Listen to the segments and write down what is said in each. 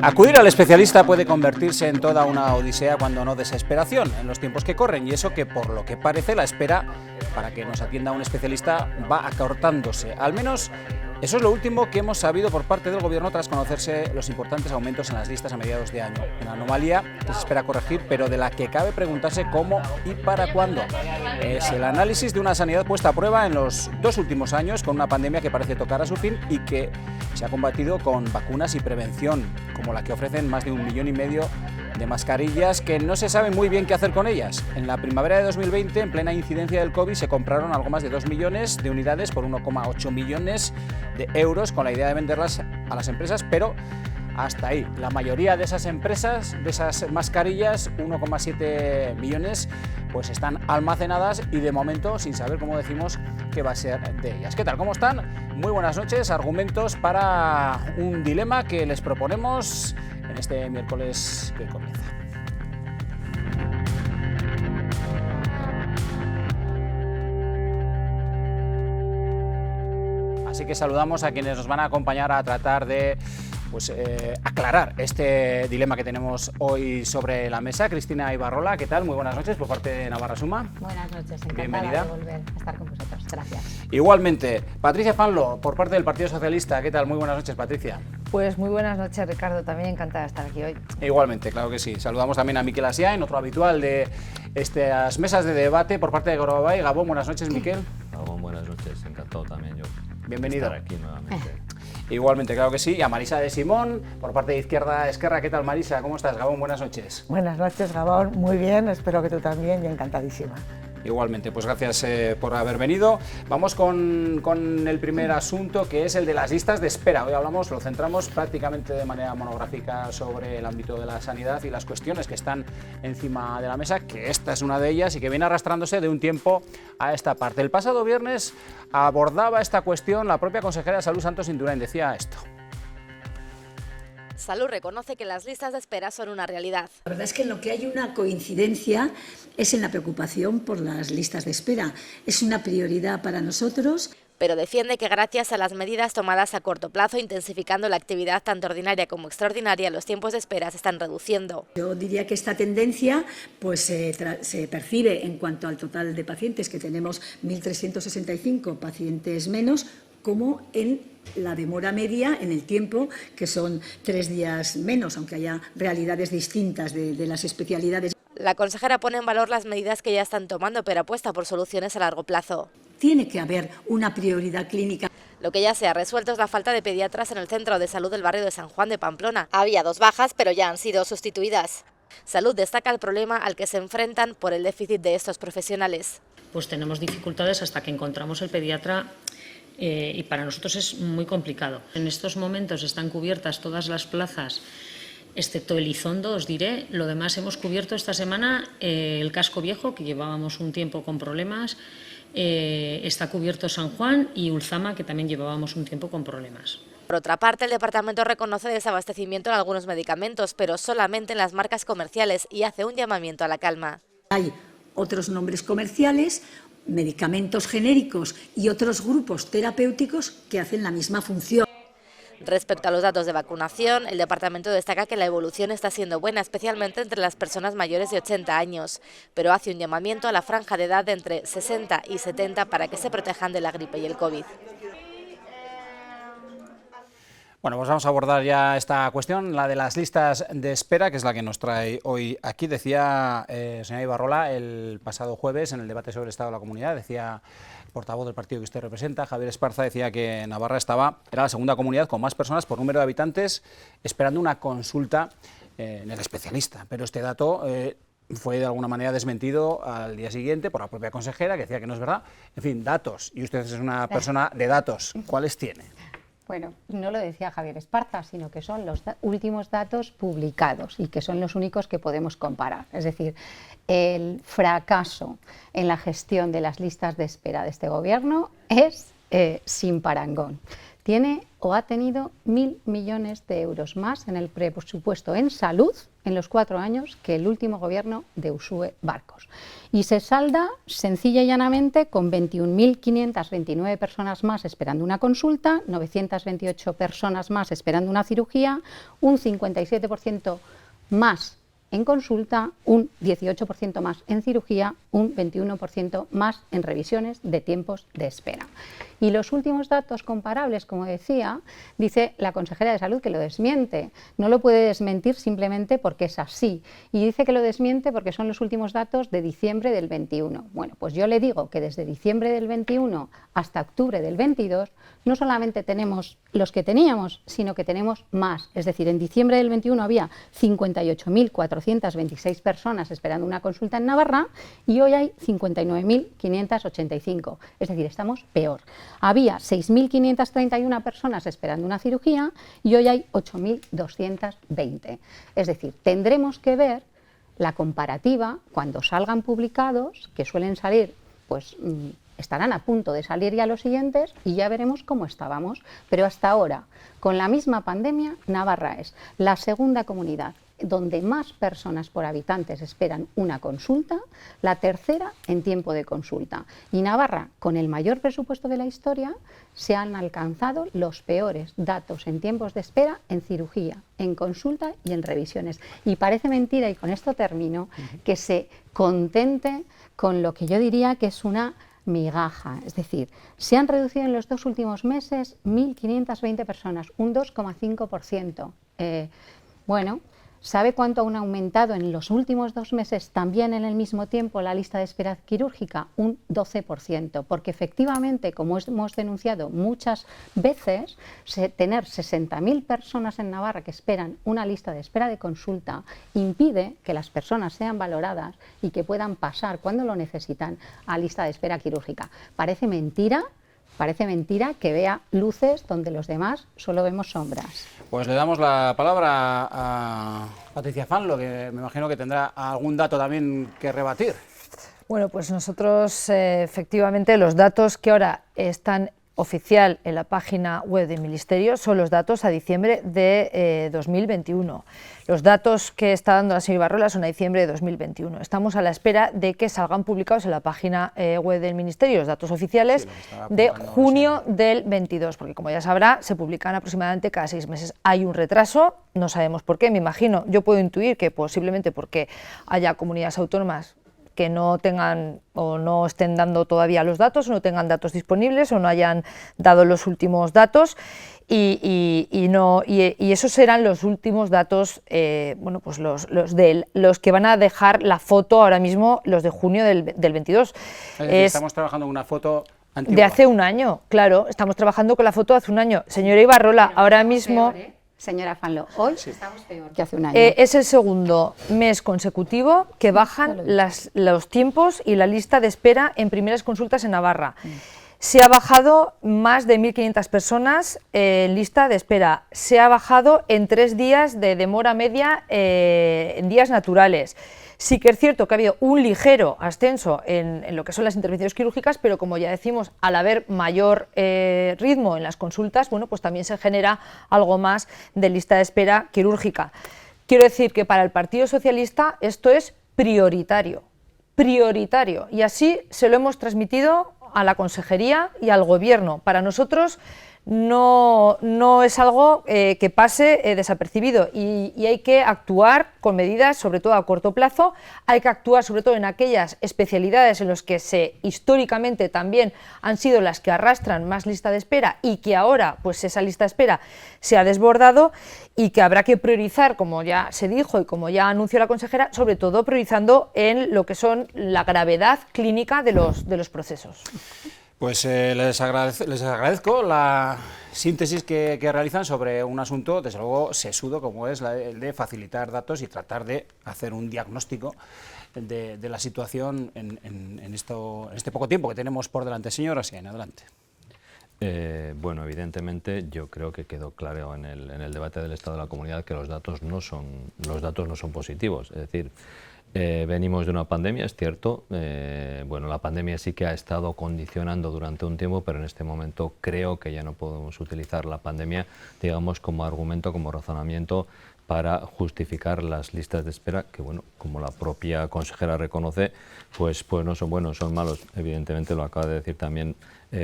Acudir al especialista puede convertirse en toda una odisea, cuando no desesperación, en los tiempos que corren, y eso que, por lo que parece, la espera para que nos atienda un especialista va acortándose. Al menos eso es lo último que hemos sabido por parte del Gobierno tras conocerse los importantes aumentos en las listas a mediados de año. Una anomalía que se espera corregir, pero de la que cabe preguntarse cómo y para cuándo. Es el análisis de una sanidad puesta a prueba en los 2 últimos años, con una pandemia que parece tocar a su fin y que se ha combatido con vacunas y prevención, como la que ofrecen más de 1,5 millones de mascarillas que no se sabe muy bien qué hacer con ellas. En la primavera de 2020, en plena incidencia del COVID, se compraron algo más de 2 millones de unidades por 1,8 millones de euros, con la idea de venderlas a las empresas, pero hasta ahí. La mayoría de esas empresas, de esas mascarillas, 1,7 millones, pues están almacenadas y de momento sin saber, como decimos, qué va a ser de ellas. ¿Qué tal? ¿Cómo están? Muy buenas noches. Argumentos para un dilema que les proponemos en este miércoles que comienza. Así que saludamos a quienes nos van a acompañar a tratar de aclarar este dilema que tenemos hoy sobre la mesa. Cristina Ibarrola, ¿qué tal? Muy buenas noches por parte de Navarra Suma. Buenas noches, encantada Bienvenida. de volver a estar con vosotros. Gracias. Igualmente, Patricia Fanlo, por parte del Partido Socialista. ¿Qué tal? Muy buenas noches, Patricia. Pues muy buenas noches, Ricardo, también encantada de estar aquí hoy. Igualmente, claro que sí. Saludamos también a Miquel Asiain, otro habitual de estas mesas de debate por parte de Gorobay. Gabón, buenas noches, Miquel. Gabón, buenas noches, encantado también yo. Bienvenido. Estar aquí nuevamente. Igualmente, claro que sí. Y a Marisa de Simón, por parte de Izquierda Esquerra. ¿Qué tal, Marisa? ¿Cómo estás? Gabón, buenas noches. Buenas noches, Gabón. Muy bien, espero que tú también y encantadísima. Igualmente, pues gracias por haber venido. Vamos con el primer asunto, que es el de las listas de espera. Hoy lo centramos prácticamente de manera monográfica sobre el ámbito de la sanidad y las cuestiones que están encima de la mesa, que esta es una de ellas y que viene arrastrándose de un tiempo a esta parte. El pasado viernes abordaba esta cuestión la propia consejera de Salud, Santos Indurain. Decía esto. Salud reconoce que las listas de espera son una realidad. La verdad es que en lo que hay una coincidencia es en la preocupación por las listas de espera. Es una prioridad para nosotros. Pero defiende que gracias a las medidas tomadas a corto plazo, intensificando la actividad tanto ordinaria como extraordinaria, los tiempos de espera se están reduciendo. Yo diría que esta tendencia pues, se percibe en cuanto al total de pacientes, que tenemos 1.365 pacientes menos, como en la demora media en el tiempo, que son 3 días menos, aunque haya realidades distintas de las especialidades. La consejera pone en valor las medidas que ya están tomando, pero apuesta por soluciones a largo plazo. Tiene que haber una prioridad clínica. Lo que ya se ha resuelto es la falta de pediatras en el centro de salud del barrio de San Juan de Pamplona. Había 2 bajas, pero ya han sido sustituidas. Salud destaca el problema al que se enfrentan por el déficit de estos profesionales. Pues tenemos dificultades hasta que encontramos el pediatra. Y para nosotros es muy complicado. En estos momentos están cubiertas todas las plazas, excepto Elizondo, os diré. Lo demás hemos cubierto esta semana el Casco Viejo, que llevábamos un tiempo con problemas. Está cubierto San Juan y Ulzama, que también llevábamos un tiempo con problemas. Por otra parte, el departamento reconoce desabastecimiento en algunos medicamentos, pero solamente en las marcas comerciales, y hace un llamamiento a la calma. Hay otros nombres comerciales, medicamentos genéricos y otros grupos terapéuticos que hacen la misma función. Respecto a los datos de vacunación, el departamento destaca que la evolución está siendo buena, especialmente entre las personas mayores de 80 años, pero hace un llamamiento a la franja de edad de entre 60 y 70 para que se protejan de la gripe y el COVID. Bueno, pues vamos a abordar ya esta cuestión, la de las listas de espera, que es la que nos trae hoy aquí. Decía, señora Ibarrola, el pasado jueves en el debate sobre el Estado de la Comunidad, decía el portavoz del partido que usted representa, Javier Esparza, decía que Navarra era la segunda comunidad con más personas por número de habitantes esperando una consulta en el especialista. Pero este dato fue de alguna manera desmentido al día siguiente por la propia consejera, que decía que no es verdad. En fin, datos, y usted es una persona de datos, ¿cuáles tiene? Bueno, no lo decía Javier Esparza, sino que son los últimos datos publicados y que son los únicos que podemos comparar. Es decir, el fracaso en la gestión de las listas de espera de este gobierno es sin parangón. tiene o ha tenido 1.000 millones de euros más en el presupuesto en salud en los 4 años que el último gobierno de Uxue Barkos. Y se salda sencilla y llanamente con 21.529 personas más esperando una consulta, 928 personas más esperando una cirugía, un 57% más en consulta, un 18% más en cirugía, un 21% más en revisiones de tiempos de espera. Y los últimos datos comparables, como decía, dice la consejera de Salud que lo desmiente. No lo puede desmentir simplemente porque es así. Y dice que lo desmiente porque son los últimos datos de diciembre del 21. Bueno, pues yo le digo que desde diciembre del 21 hasta octubre del 22 no solamente tenemos los que teníamos, sino que tenemos más. Es decir, en diciembre del 21 había 58.426 personas esperando una consulta en Navarra y hoy hay 59.585. Es decir, estamos peor. Había 6.531 personas esperando una cirugía y hoy hay 8.220. Es decir, tendremos que ver la comparativa cuando salgan publicados, que suelen salir, pues estarán a punto de salir ya los siguientes y ya veremos cómo estábamos. Pero hasta ahora, con la misma pandemia, Navarra es la segunda comunidad donde más personas por habitantes esperan una consulta, la tercera en tiempo de consulta. Y Navarra, con el mayor presupuesto de la historia, se han alcanzado los peores datos en tiempos de espera en cirugía, en consulta y en revisiones. Y parece mentira, y con esto termino, que se contente con lo que yo diría que es una migaja. Es decir, se han reducido en los 2 últimos meses 1.520 personas, un 2,5%. Bueno, ¿sabe cuánto han aumentado en los últimos 2 meses también en el mismo tiempo la lista de espera quirúrgica? Un 12%, porque efectivamente, como hemos denunciado muchas veces, tener 60.000 personas en Navarra que esperan una lista de espera de consulta impide que las personas sean valoradas y que puedan pasar cuando lo necesitan a lista de espera quirúrgica. Parece mentira que vea luces donde los demás solo vemos sombras. Pues le damos la palabra a Patricia Fanlo, que me imagino que tendrá algún dato también que rebatir. Bueno, pues nosotros efectivamente los datos que ahora están oficial en la página web del Ministerio son los datos a diciembre de 2021. Los datos que está dando la señora Ibarrola son a diciembre de 2021. Estamos a la espera de que salgan publicados en la página web del Ministerio los datos oficiales de junio del 22, porque como ya sabrá, se publican aproximadamente cada 6 meses. Hay un retraso, no sabemos por qué, me imagino, yo puedo intuir que posiblemente porque haya comunidades autónomas que no tengan o no estén dando todavía los datos, o no tengan datos disponibles, o no hayan dado los últimos datos, y esos serán los últimos datos, bueno, pues los que van a dejar la foto ahora mismo, los de junio del 22. Es decir, estamos trabajando en una foto antigua. De hace un año, claro, estamos trabajando con la foto de hace un año. Señora Ibarrola, ahora mismo... Señora Fanlo, hoy estamos peor que hace un año. Es el segundo mes consecutivo que bajan los tiempos y la lista de espera en primeras consultas en Navarra. Se ha bajado más de 1.500 personas en lista de espera. Se ha bajado en 3 días de demora media en días naturales. Sí que es cierto que ha habido un ligero ascenso en lo que son las intervenciones quirúrgicas, pero como ya decimos, al haber mayor ritmo en las consultas, bueno, pues también se genera algo más de lista de espera quirúrgica. Quiero decir que para el Partido Socialista esto es prioritario, y así se lo hemos transmitido a la Consejería y al Gobierno. Para nosotros no es algo que pase desapercibido y hay que actuar con medidas, sobre todo a corto plazo. Hay que actuar sobre todo en aquellas especialidades en las que históricamente también han sido las que arrastran más lista de espera y que ahora pues esa lista de espera se ha desbordado, y que habrá que priorizar, como ya se dijo y como ya anunció la consejera, sobre todo priorizando en lo que son la gravedad clínica de los procesos. Pues les agradezco la síntesis que realizan sobre un asunto, desde luego, sesudo, como es el de facilitar datos y tratar de hacer un diagnóstico de la situación en este poco tiempo que tenemos por delante. Señora Siena, adelante. Bueno, evidentemente yo creo que quedó claro en el debate del Estado de la Comunidad que los datos no son positivos. Es decir, Venimos de una pandemia, es cierto. Bueno, la pandemia sí que ha estado condicionando durante un tiempo, pero en este momento creo que ya no podemos utilizar la pandemia, digamos, como argumento, como razonamiento para justificar las listas de espera, que bueno, como la propia consejera reconoce, pues no son buenos, son malos. Evidentemente lo acaba de decir también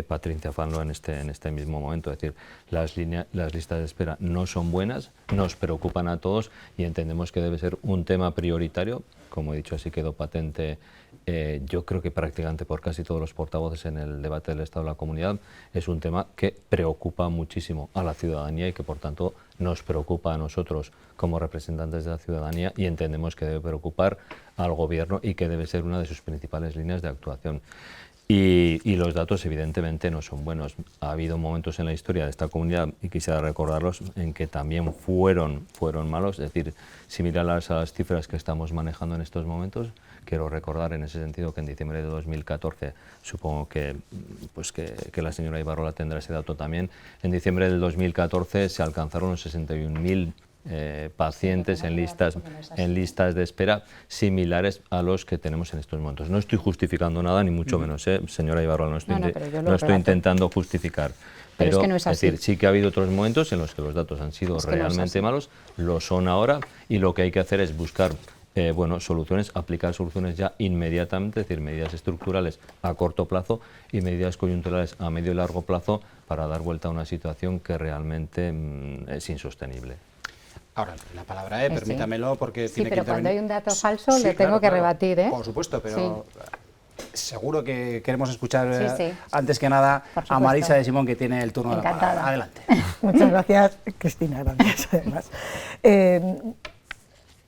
Patricia Fanlo en este mismo momento. Es decir, las listas de espera no son buenas, nos preocupan a todos y entendemos que debe ser un tema prioritario. Como he dicho, así quedó patente, yo creo que prácticamente por casi todos los portavoces en el debate del Estado de la Comunidad. Es un tema que preocupa muchísimo a la ciudadanía y que por tanto nos preocupa a nosotros como representantes de la ciudadanía, y entendemos que debe preocupar al Gobierno y que debe ser una de sus principales líneas de actuación. Y los datos evidentemente no son buenos. Ha habido momentos en la historia de esta comunidad, y quisiera recordarlos, en que también fueron malos. Es decir, similares a las cifras que estamos manejando en estos momentos. Quiero recordar en ese sentido que en diciembre de 2014, supongo que la señora Ibarrola tendrá ese dato también, en diciembre del 2014 se alcanzaron los 61.000 pacientes en listas de espera similares a los que tenemos en estos momentos. No estoy justificando nada, ni mucho menos, señora Ibarrola, no estoy intentando justificar. Pero es que no es así. Decir, sí que ha habido otros momentos en los que los datos han sido realmente malos, lo son ahora, y lo que hay que hacer es buscar soluciones, aplicar soluciones ya inmediatamente, es decir, medidas estructurales a corto plazo y medidas coyunturales a medio y largo plazo para dar vuelta a una situación que realmente es insostenible. Ahora, la palabra permítamelo, porque sí, tiene que intervenir. Pero cuando hay un dato falso le tengo que rebatir, Por supuesto, pero seguro que queremos escuchar sí. antes que nada a Marisa de Simón, que tiene el turno de la palabra. Adelante. Muchas gracias, Cristina, gracias además.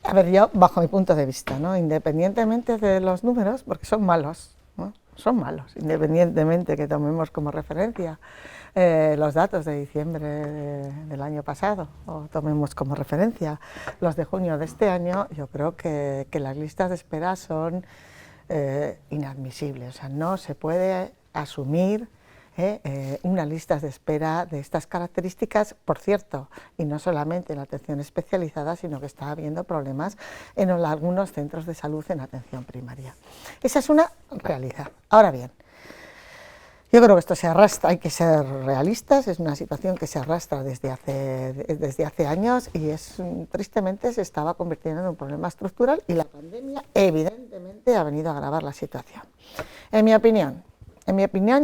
A ver, yo, bajo mi punto de vista, ¿no?, independientemente de los números, porque son malos, ¿no?, son malos, independientemente que tomemos como referencia los datos de diciembre del año pasado, o tomemos como referencia los de junio de este año, yo creo que las listas de espera son inadmisibles. O sea, no se puede asumir unas listas de espera de estas características, por cierto, y no solamente en atención especializada, sino que está habiendo problemas en algunos centros de salud en atención primaria. Esa es una realidad. Ahora bien, yo creo que esto se arrastra, hay que ser realistas, es una situación que se arrastra desde hace años y tristemente se estaba convirtiendo en un problema estructural, y la pandemia evidentemente ha venido a agravar la situación. En mi opinión,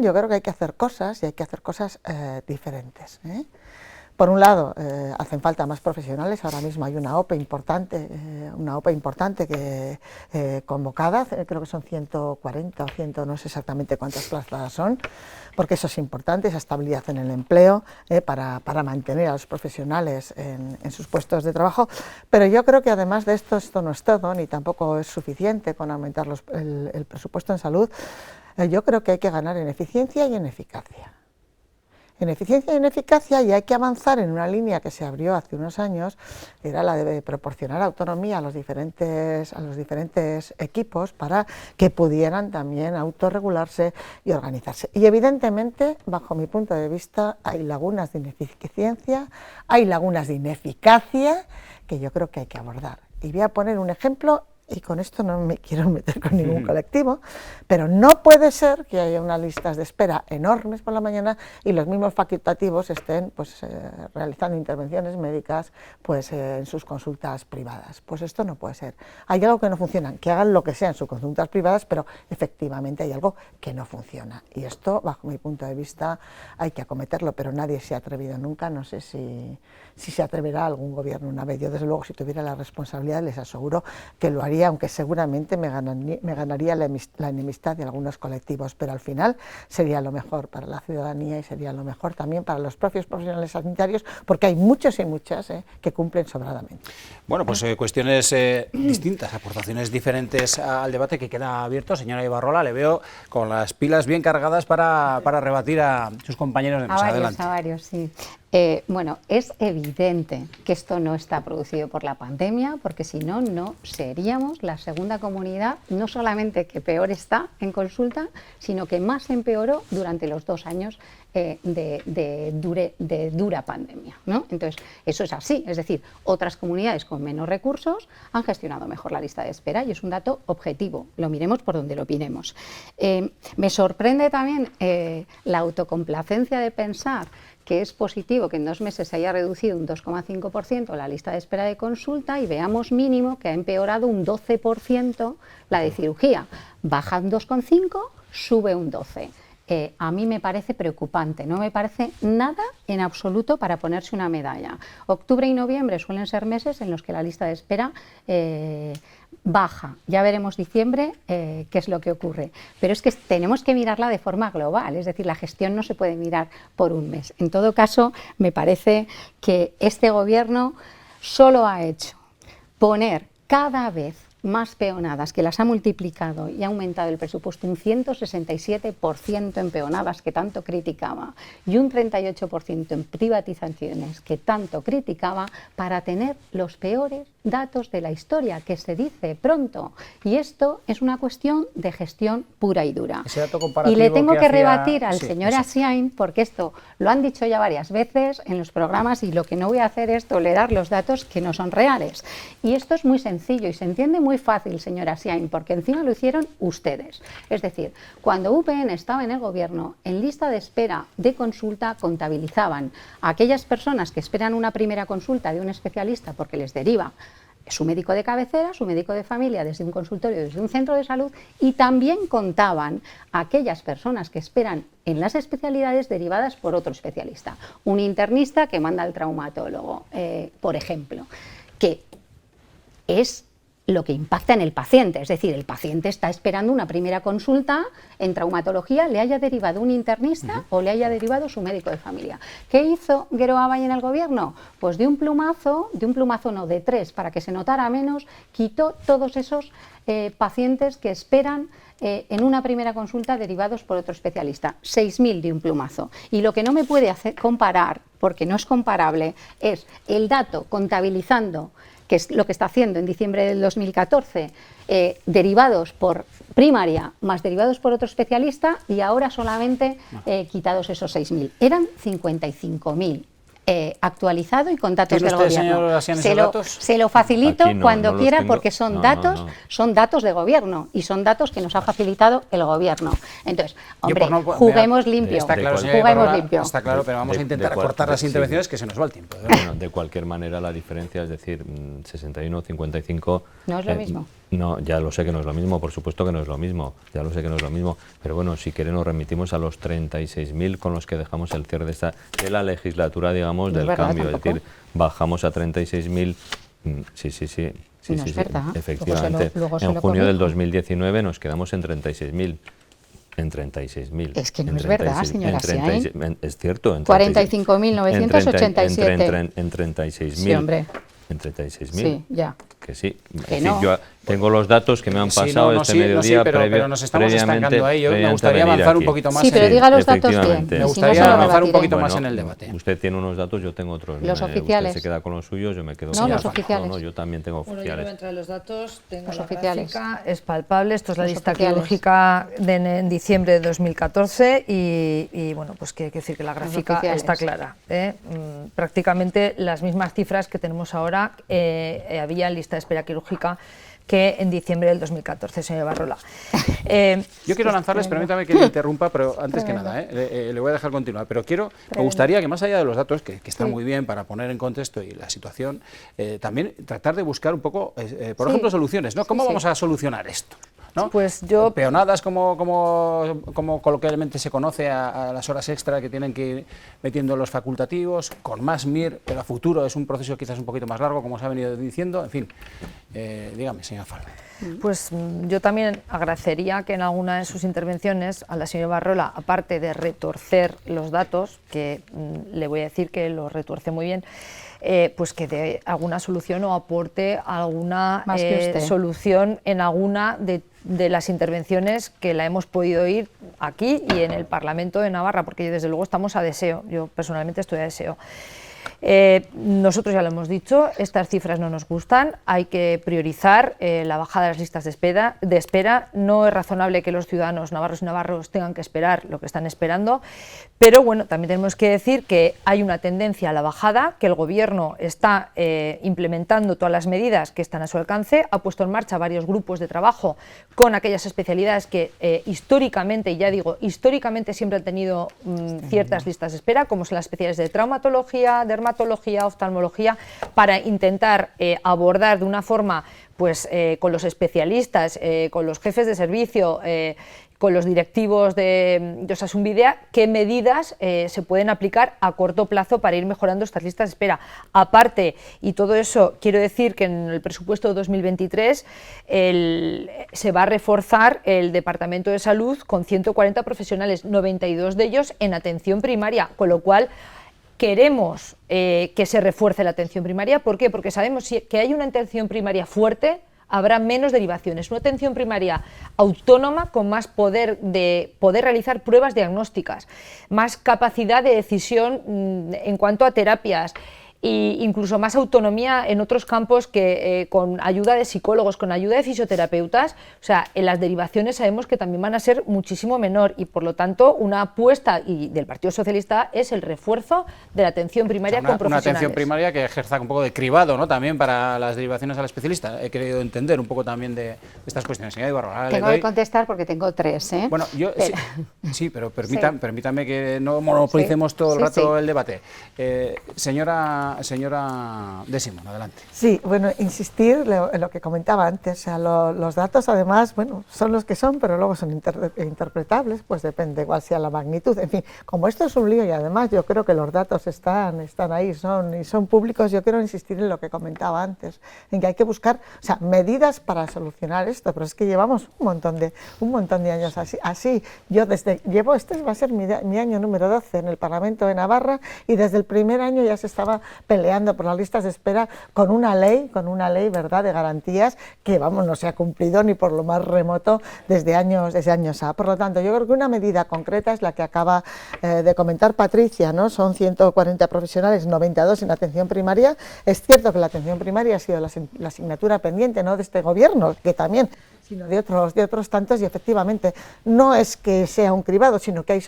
yo creo que hay que hacer cosas, y hay que hacer cosas diferentes. Por un lado, hacen falta más profesionales. Ahora mismo hay una OPE importante, convocada, creo que son 140 o 100, no sé exactamente cuántas plazas son, porque eso es importante, esa estabilidad en el empleo, para mantener a los profesionales en sus puestos de trabajo. Pero yo creo que además de esto no es todo, ni tampoco es suficiente con aumentar el presupuesto en salud. Yo creo que hay que ganar en eficiencia y en eficacia. Y hay que avanzar en una línea que se abrió hace unos años, que era la de proporcionar autonomía a los diferentes equipos para que pudieran también autorregularse y organizarse. Y evidentemente, bajo mi punto de vista, hay lagunas de ineficiencia, hay lagunas de ineficacia que yo creo que hay que abordar. Y voy a poner un ejemplo, y con esto no me quiero meter con ningún colectivo, pero no puede ser que haya unas listas de espera enormes por la mañana y los mismos facultativos estén realizando intervenciones médicas en sus consultas privadas. Pues esto no puede ser. Hay algo que no funciona, que hagan lo que sea en sus consultas privadas, pero efectivamente hay algo que no funciona. Y esto, bajo mi punto de vista, hay que acometerlo, pero nadie se ha atrevido nunca. No sé si se atreverá algún gobierno una vez. Yo, desde luego, si tuviera la responsabilidad, les aseguro que lo haría, aunque seguramente me ganaría la enemistad de algunos colectivos, pero al final sería lo mejor para la ciudadanía y sería lo mejor también para los propios profesionales sanitarios, porque hay muchos y muchas que cumplen sobradamente. Bueno, pues cuestiones distintas, aportaciones diferentes al debate que queda abierto. Señora Ibarrola, le veo con las pilas bien cargadas para rebatir a sus compañeros de mesa. Adelante. A varios, sí. Bueno, es evidente que esto no está producido por la pandemia, porque si no, no seríamos la segunda comunidad, no solamente que peor está en consulta, sino que más empeoró durante los 2 años de dura pandemia, ¿no? Entonces, eso es así, es decir, otras comunidades con menos recursos han gestionado mejor la lista de espera y es un dato objetivo, lo miremos por donde lo miremos. Me sorprende también la autocomplacencia de pensar que es positivo que en 2 meses se haya reducido un 2,5% la lista de espera de consulta y veamos mínimo que ha empeorado un 12% la de cirugía. Baja un 2,5%, sube un 12%. A mí me parece preocupante, no me parece nada en absoluto para ponerse una medalla. Octubre y noviembre suelen ser meses en los que la lista de espera baja. Ya veremos diciembre qué es lo que ocurre. Pero es que tenemos que mirarla de forma global, es decir, la gestión no se puede mirar por un mes. En todo caso, me parece que este gobierno solo ha hecho poner cada vez más peonadas, que las ha multiplicado y ha aumentado el presupuesto un 167% en peonadas que tanto criticaba y un 38% en privatizaciones que tanto criticaba, para tener los peores datos de la historia, que se dice pronto, y esto es una cuestión de gestión pura y dura. Ese dato comparativo y le tengo que hacía... rebatir al Sí, señor exacto. Asiain, porque esto lo han dicho ya varias veces en los programas y lo que no voy a hacer es tolerar los datos que no son reales. Y esto es muy sencillo y se entiende muy fácil, señor Asiain, porque encima lo hicieron ustedes. Es decir, cuando UPN estaba en el gobierno, en lista de espera de consulta contabilizaban a aquellas personas que esperan una primera consulta de un especialista porque les deriva su médico de cabecera, su médico de familia, desde un consultorio, desde un centro de salud, y también contaban a aquellas personas que esperan en las especialidades derivadas por otro especialista. Un internista que manda al traumatólogo, por ejemplo, que es lo que impacta en el paciente, es decir, el paciente está esperando una primera consulta en traumatología, le haya derivado un internista o le haya derivado su médico de familia. ¿Qué hizo Geroa en el gobierno? Pues de un plumazo no, de 3, para que se notara menos, quitó todos esos pacientes que esperan en una primera consulta derivados por otro especialista, 6.000 de un plumazo. Y lo que no me puede hacer comparar, porque no es comparable, es el dato contabilizando, que es lo que está haciendo en diciembre del 2014, derivados por primaria más derivados por otro especialista, y ahora solamente quitados esos 6.000. Eran 55.000. Actualizado y con datos del gobierno. Se lo facilito cuando quiera, porque son datos de gobierno y son datos que nos ha facilitado el gobierno. Entonces, hombre, juguemos limpio. Está claro, juguemos limpio. Está claro, pero vamos a intentar cortar las intervenciones, que se nos va el tiempo. Bueno, de cualquier manera, la diferencia, es decir, 61, 55... No es lo mismo. No, ya lo sé que no es lo mismo, por supuesto que no es lo mismo, ya lo sé que no es lo mismo, pero bueno, si quieren nos remitimos a los 36.000 con los que dejamos el cierre de la legislatura, digamos, del cambio, es decir, bajamos a 36.000, sí, efectivamente, en junio del 2019 nos quedamos en 36.000. En 36.000. Es que no es verdad, señora Asiain. Es cierto. 45.987. En 36.000. Sí, hombre. En 36.000. Sí, ya. Que sí. Que no. Yo tengo los datos que me han pasado mediodía pero nos estamos estancando ahí. Yo me gustaría avanzar un poquito más. Sí, pero diga los datos bien. Me gustaría avanzar un poquito más en el debate. Usted tiene unos datos, yo tengo otros. Los oficiales. Usted se queda con los suyos, yo me quedo con los oficiales. No, yo también tengo oficiales. Bueno, yo voy a entrar en los datos, tengo los la oficiales. gráfica, es palpable, esto es la lista quirúrgica en diciembre de 2014 y bueno, pues quiere decir que la gráfica está clara. Prácticamente las mismas cifras que tenemos ahora había en lista de espera quirúrgica que en diciembre del 2014, señor Barrola. Yo quiero lanzarles, permítame que le interrumpa, pero antes que nada, le voy a dejar continuar, pero me gustaría que más allá de los datos, que están muy bien para poner en contexto y la situación, también tratar de buscar un poco, por ejemplo, soluciones, ¿no? ¿Cómo vamos a solucionar esto? ¿No? Pues yo... Peonadas, como coloquialmente se conoce, a las horas extra que tienen que ir metiendo los facultativos, con más MIR, pero a futuro es un proceso quizás un poquito más largo, como se ha venido diciendo, en fin. Dígame, señora Falme. Pues yo también agradecería que en alguna de sus intervenciones a la señora Barrola, aparte de retorcer los datos, que le voy a decir que los retuerce muy bien, pues que dé alguna solución o aporte alguna solución en alguna de las intervenciones que la hemos podido oír aquí y en el Parlamento de Navarra, porque desde luego estamos a deseo, yo personalmente estoy a deseo. Nosotros ya lo hemos dicho, estas cifras no nos gustan, hay que priorizar la bajada de las listas de espera. No es razonable que los ciudadanos navarros y navarros tengan que esperar lo que están esperando, pero bueno, también tenemos que decir que hay una tendencia a la bajada, que el Gobierno está implementando todas las medidas que están a su alcance, ha puesto en marcha varios grupos de trabajo con aquellas especialidades que históricamente, y ya digo, históricamente siempre han tenido ciertas listas de espera, como son las especialidades de traumatología, dermatología, oftalmología, para intentar abordar de una forma pues, con los especialistas, con los jefes de servicio, con los directivos de Osasun Bidea, qué medidas se pueden aplicar a corto plazo para ir mejorando estas listas de espera. Aparte, y todo eso, quiero decir que en el presupuesto de 2023 se va a reforzar el Departamento de Salud con 140 profesionales, 92 de ellos en atención primaria, con lo cual queremos que se refuerce la atención primaria. ¿Por qué? Porque sabemos que hay una atención primaria fuerte, habrá menos derivaciones, una atención primaria autónoma con más poder de poder realizar pruebas diagnósticas, más capacidad de decisión en cuanto a terapias, e incluso más autonomía en otros campos que con ayuda de psicólogos, con ayuda de fisioterapeutas. O sea, en las derivaciones sabemos que también van a ser muchísimo menor y por lo tanto una apuesta del Partido Socialista es el refuerzo de la atención primaria, o sea, con profesionales. Una atención primaria que ejerza un poco de cribado, ¿no? También para las derivaciones al especialista. He querido entender un poco también de estas cuestiones. Señora Ibarra, tengo que contestar porque tengo 3, ¿eh? Bueno, yo sí, pero permítame que no monopolicemos todo el rato el debate. Señora De Simón, adelante. Sí, bueno, insistir en lo que comentaba antes, o sea, los datos además, bueno, son los que son, pero luego son interpretables, pues depende cuál sea la magnitud. En fin, como esto es un lío y además yo creo que los datos están ahí, son públicos, yo quiero insistir en lo que comentaba antes, en que hay que buscar, o sea, medidas para solucionar esto, pero es que llevamos un montón de años así. Yo este va a ser mi año número 12 en el Parlamento de Navarra y desde el primer año ya se estaba peleando por las listas de espera con una ley, ¿verdad?, de garantías que, vamos, no se ha cumplido ni por lo más remoto desde años A. Por lo tanto, yo creo que una medida concreta es la que acaba de comentar Patricia, ¿no? Son 140 profesionales, 92 en atención primaria. Es cierto que la atención primaria ha sido la asignatura pendiente, ¿no?, de este Gobierno, que también, sino de otros tantos, y efectivamente no es que sea un cribado, sino que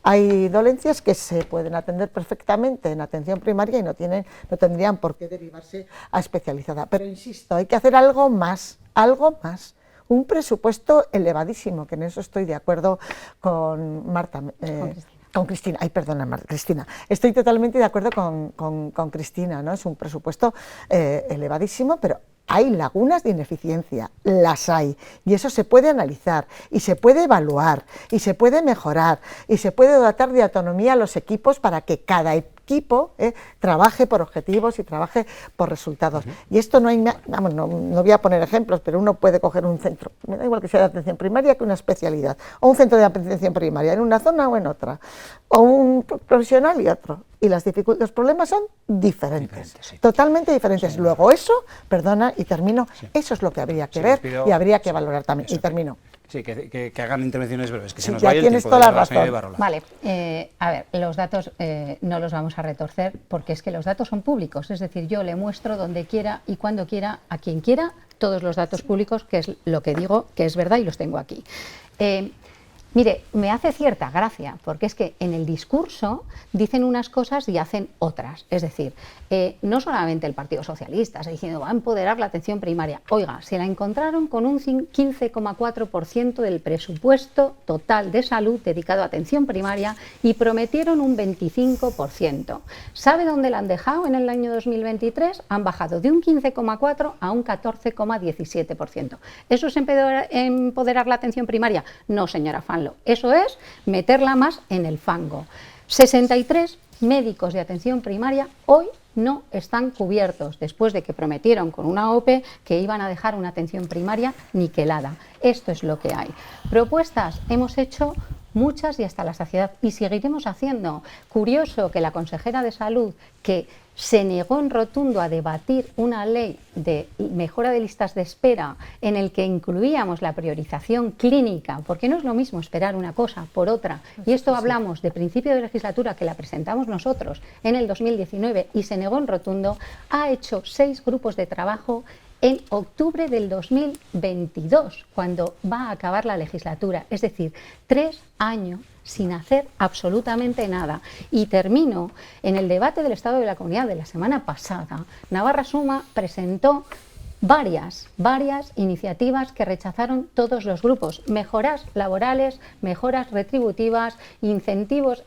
hay dolencias que se pueden atender perfectamente en atención primaria y no tendrían por qué derivarse a especializada. Pero insisto, hay que hacer algo más, un presupuesto elevadísimo, que en eso estoy de acuerdo con Marta. Con Cristina, Cristina. Estoy totalmente de acuerdo con Cristina, ¿no? Es un presupuesto elevadísimo, pero hay lagunas de ineficiencia, las hay, y eso se puede analizar, y se puede evaluar, y se puede mejorar, y se puede dotar de autonomía a los equipos para que cada equipo trabaje por objetivos y trabaje por resultados. Y esto no voy a poner ejemplos, pero uno puede coger un centro, me da igual que sea de atención primaria que una especialidad, o un centro de atención primaria en una zona o en otra, o un profesional y otro. Y los problemas son diferentes, totalmente diferentes. Sí. Luego eso, perdona y termino, eso es lo que habría que ver y habría que valorar también. Y termino. Sí, que hagan intervenciones breves, que se nos ya vaya el tiempo. Toda la razón. Vale, a ver, los datos no los vamos a retorcer porque es que los datos son públicos, es decir, yo le muestro donde quiera y cuando quiera, a quien quiera, todos los datos públicos, que es lo que digo que es verdad y los tengo aquí. Mire, me hace cierta gracia, porque es que en el discurso dicen unas cosas y hacen otras. Es decir, no solamente el Partido Socialista está diciendo va a empoderar la atención primaria. Oiga, se la encontraron con un 15,4% del presupuesto total de salud dedicado a atención primaria y prometieron un 25%. ¿Sabe dónde la han dejado en el año 2023? Han bajado de un 15,4% a un 14,17%. ¿Eso es empoderar la atención primaria? No, señora Fanlo. Eso es meterla más en el fango. 63 médicos de atención primaria hoy no están cubiertos, después de que prometieron con una OPE que iban a dejar una atención primaria niquelada. Esto es lo que hay. Propuestas hemos hecho muchas y hasta la saciedad, y seguiremos haciendo. Curioso que la consejera de Salud, que se negó en rotundo a debatir una ley de mejora de listas de espera en el que incluíamos la priorización clínica, porque no es lo mismo esperar una cosa por otra, y esto hablamos de principio de legislatura, que la presentamos nosotros en el 2019 y se negó en rotundo, ha hecho 6 grupos de trabajo en octubre del 2022, cuando va a acabar la legislatura, es decir, 3 años sin hacer absolutamente nada. Y termino, en el debate del Estado de la Comunidad de la semana pasada, Navarra Suma presentó varias iniciativas que rechazaron todos los grupos: mejoras laborales, mejoras retributivas, incentivos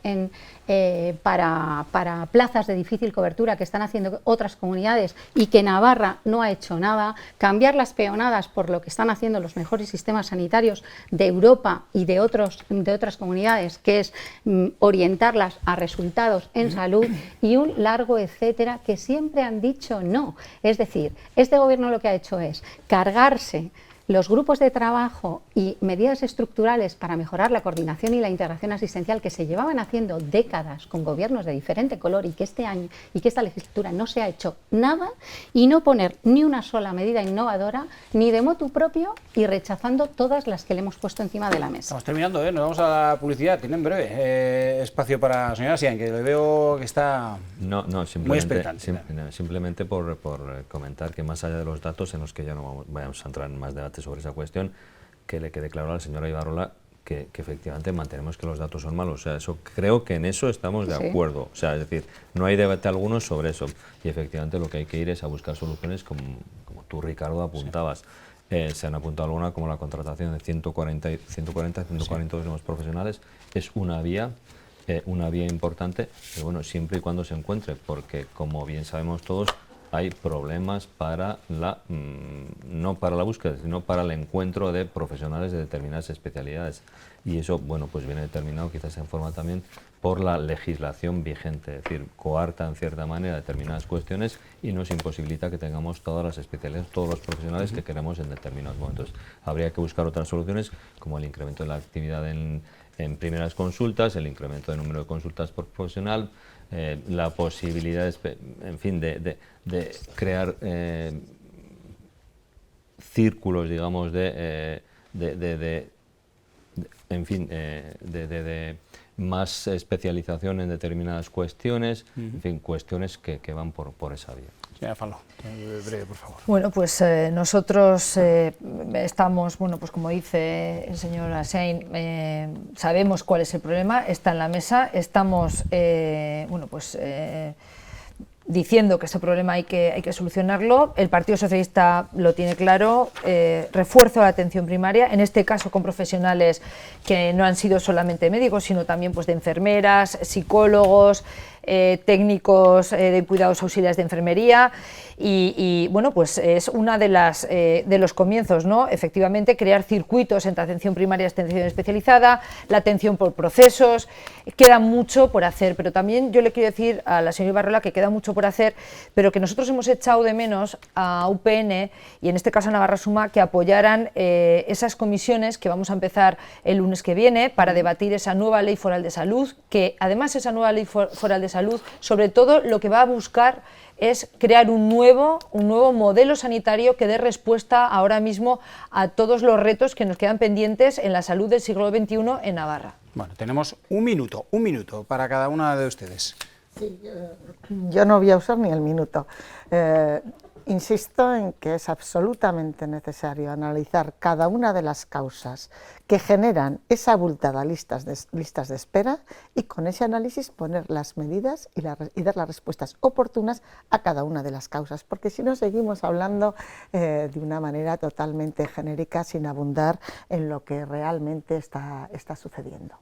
para plazas de difícil cobertura que están haciendo otras comunidades y que Navarra no ha hecho nada, cambiar las peonadas por lo que están haciendo los mejores sistemas sanitarios de Europa y de otras comunidades, que es orientarlas a resultados en salud, y un largo etcétera, que siempre han dicho no. Es decir, este gobierno lo que ha hecho es cargarse los grupos de trabajo y medidas estructurales para mejorar la coordinación y la integración asistencial que se llevaban haciendo décadas con gobiernos de diferente color, y que este año y que esta legislatura no se ha hecho nada, y no poner ni una sola medida innovadora ni de motu propio, y rechazando todas las que le hemos puesto encima de la mesa. Estamos terminando, nos vamos a la publicidad. Tienen breve espacio para la señora Sian, que le veo que está muy expectante. Simplemente por comentar que, más allá de los datos, en los que ya no vamos a entrar en más debate sobre esa cuestión, que le quede claro a la señora Ibarrola que efectivamente mantenemos que los datos son malos. O sea, eso, creo que en eso estamos de acuerdo. O sea, es decir, no hay debate alguno sobre eso. Y efectivamente lo que hay que ir es a buscar soluciones, como tú, Ricardo, apuntabas. Se han apuntado alguna, como la contratación de 142 nuevos profesionales. Es una vía importante, pero bueno, siempre y cuando se encuentre, porque, como bien sabemos todos, hay problemas para no para la búsqueda, sino para el encuentro de profesionales de determinadas especialidades. Y eso, bueno, pues viene determinado quizás en forma también por la legislación vigente, es decir, coarta en cierta manera determinadas cuestiones y nos imposibilita que tengamos todas las especialidades, todos los profesionales que queremos en determinados momentos. Habría que buscar otras soluciones, como el incremento de la actividad en primeras consultas, el incremento del número de consultas por profesional, la posibilidad, en fin, de crear círculos, digamos, de más especialización en determinadas cuestiones, en fin, cuestiones que van por esa vía. Señora Falo, breve, por favor. Bueno, pues nosotros estamos, bueno, pues como dice el señor Asein, sabemos cuál es el problema, está en la mesa, estamos, bueno, pues diciendo que ese problema hay que solucionarlo. El Partido Socialista lo tiene claro, refuerzo a la atención primaria, en este caso con profesionales que no han sido solamente médicos, sino también pues de enfermeras, psicólogos, técnicos de cuidados auxiliares de enfermería, y bueno, pues es una de los comienzos, ¿no? Efectivamente, crear circuitos entre atención primaria y atención especializada, la atención por procesos. Queda mucho por hacer, pero también yo le quiero decir a la señora Ibarrola que queda mucho por hacer, pero que nosotros hemos echado de menos a UPN y en este caso a Navarra Suma que apoyaran esas comisiones que vamos a empezar el lunes que viene para debatir esa nueva ley foral de salud, que además esa nueva ley foral de salud, sobre todo lo que va a buscar es crear un nuevo modelo sanitario que dé respuesta ahora mismo a todos los retos que nos quedan pendientes en la salud del siglo XXI en Navarra. Bueno, tenemos un minuto para cada una de ustedes. Sí, yo no voy a usar ni el minuto. Insisto en que es absolutamente necesario analizar cada una de las causas que generan esa abultada listas de espera, y con ese análisis poner las medidas y dar las respuestas oportunas a cada una de las causas, porque si no seguimos hablando de una manera totalmente genérica, sin abundar en lo que realmente está sucediendo.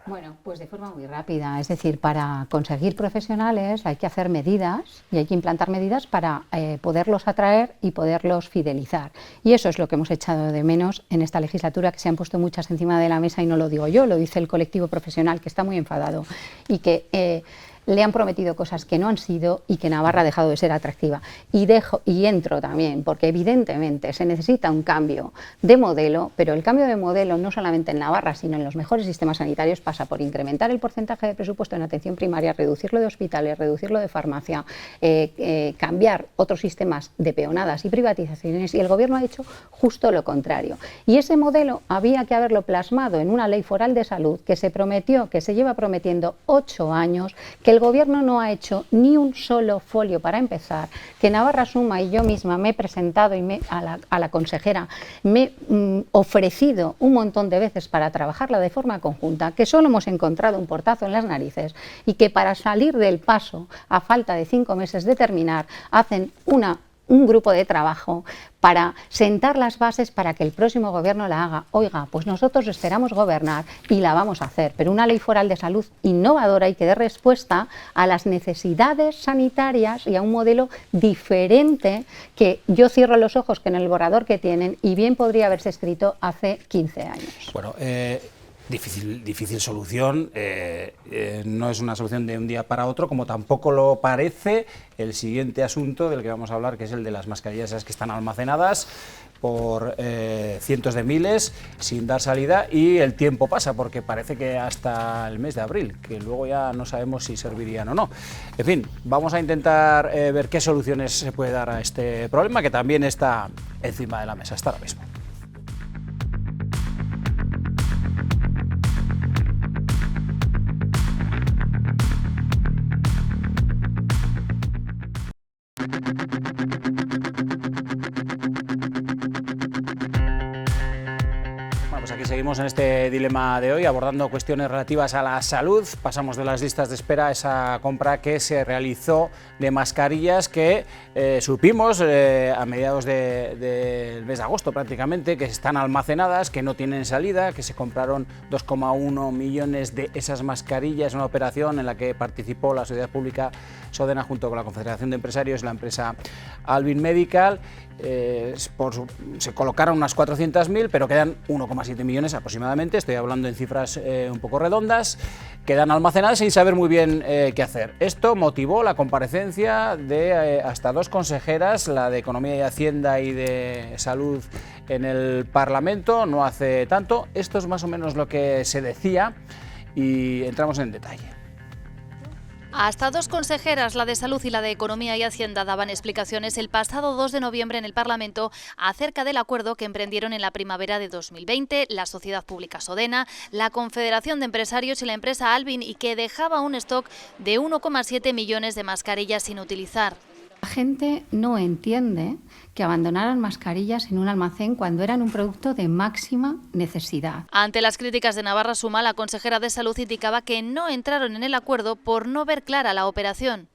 Bueno, pues de forma muy rápida, es decir, para conseguir profesionales hay que hacer medidas y hay que implantar medidas para poderlos atraer y poderlos fidelizar. Y eso es lo que hemos echado de menos en esta legislatura, que se han puesto muchas encima de la mesa, y no lo digo yo, lo dice el colectivo profesional, que está muy enfadado y que le han prometido cosas que no han sido y que Navarra ha dejado de ser atractiva. Y entro también, porque evidentemente se necesita un cambio de modelo, pero el cambio de modelo no solamente en Navarra, sino en los mejores sistemas sanitarios pasa por incrementar el porcentaje de presupuesto en atención primaria, reducirlo de hospitales, reducirlo de farmacia, cambiar otros sistemas de peonadas y privatizaciones, y el Gobierno ha hecho justo lo contrario. Y ese modelo había que haberlo plasmado en una ley foral de salud que se prometió, que se lleva prometiendo 8 años, que el Gobierno no ha hecho ni un solo folio para empezar, que Navarra Suma y yo misma me he presentado a la consejera, me he ofrecido un montón de veces para trabajarla de forma conjunta, que solo hemos encontrado un portazo en las narices y que para salir del paso, a falta de 5 meses de terminar, hacen un grupo de trabajo para sentar las bases para que el próximo Gobierno la haga. Oiga, pues nosotros esperamos gobernar y la vamos a hacer, pero una ley foral de salud innovadora y que dé respuesta a las necesidades sanitarias y a un modelo diferente, que yo cierro los ojos que en el borrador que tienen y bien podría haberse escrito hace 15 años. Bueno, difícil solución, no es una solución de un día para otro, como tampoco lo parece el siguiente asunto del que vamos a hablar, que es el de las mascarillas esas que están almacenadas por cientos de miles sin dar salida, y el tiempo pasa porque parece que hasta el mes de abril, que luego ya no sabemos si servirían o no. En fin, vamos a intentar ver qué soluciones se puede dar a este problema, que también está encima de la mesa hasta ahora mismo. Seguimos en este dilema de hoy abordando cuestiones relativas a la salud. Pasamos de las listas de espera a esa compra que se realizó de mascarillas que supimos a mediados del mes de agosto prácticamente, que están almacenadas, que no tienen salida, que se compraron 2,1 millones de esas mascarillas, una operación en la que participó la sociedad pública Sodena junto con la Confederación de Empresarios y la empresa Albin Medical. Se colocaron unas 400.000, pero quedan 1,7 millones aproximadamente, estoy hablando en cifras un poco redondas, quedan almacenadas sin saber muy bien qué hacer. Esto motivó la comparecencia de hasta 2 consejeras, la de Economía y Hacienda y de Salud, en el Parlamento no hace tanto. Esto es más o menos lo que se decía y entramos en detalle. Hasta 2 consejeras, la de Salud y la de Economía y Hacienda, daban explicaciones el pasado 2 de noviembre en el Parlamento acerca del acuerdo que emprendieron en la primavera de 2020 la Sociedad Pública Sodena, la Confederación de Empresarios y la empresa Albin, y que dejaba un stock de 1,7 millones de mascarillas sin utilizar. La gente no entiende que abandonaran mascarillas en un almacén cuando eran un producto de máxima necesidad. Ante las críticas de Navarra Suma, la consejera de Salud indicaba que no entraron en el acuerdo por no ver clara la operación.